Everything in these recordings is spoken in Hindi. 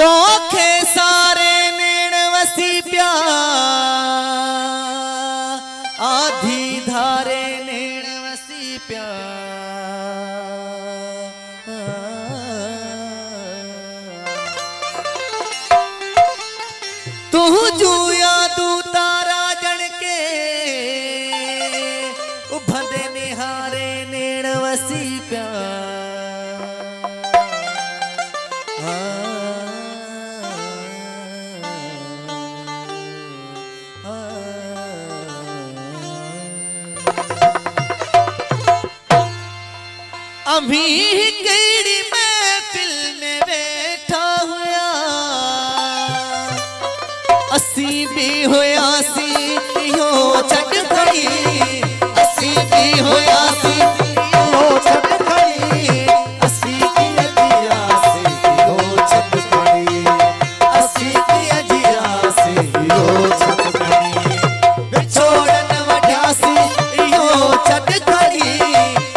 तो खे सारे नेण वसी प्या आधी धारे नेण वसी प्या तू जूया दू तारा जन के उभंदे निहारे नेण वसी प्या अभी केड़ी महफिल में बैठा हुआ असी भी होया सी तियो छट खड़ी असी भी होया सी तियो छट खड़ी असी की अजिया से तियो छट खड़ी असी की अजिया से तियो छट खड़ी बिछोड़न वड्यासी तियो छट खड़ी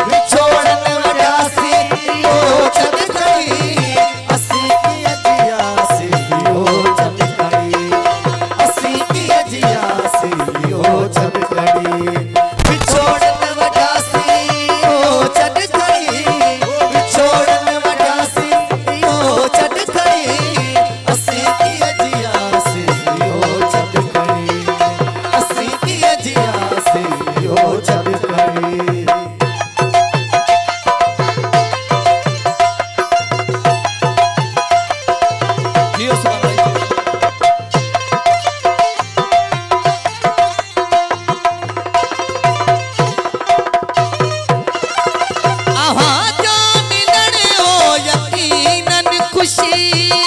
बिछोड़न वड्यासी तियो छट खड़ी असी की अजिया से तियो छट खड़ी असी की अजिया से तियो छट खड़ी बिछोड़न वड्यासी तियो छट खड़ी बिछोड़न वड्यासी तियो छट खड़ी असी की अजिया से तियो छट खड़ी असी की अजिया से तियो छट खड़ी जियो सुभान भाई आहा जा मिलन हो यकीनन खुशी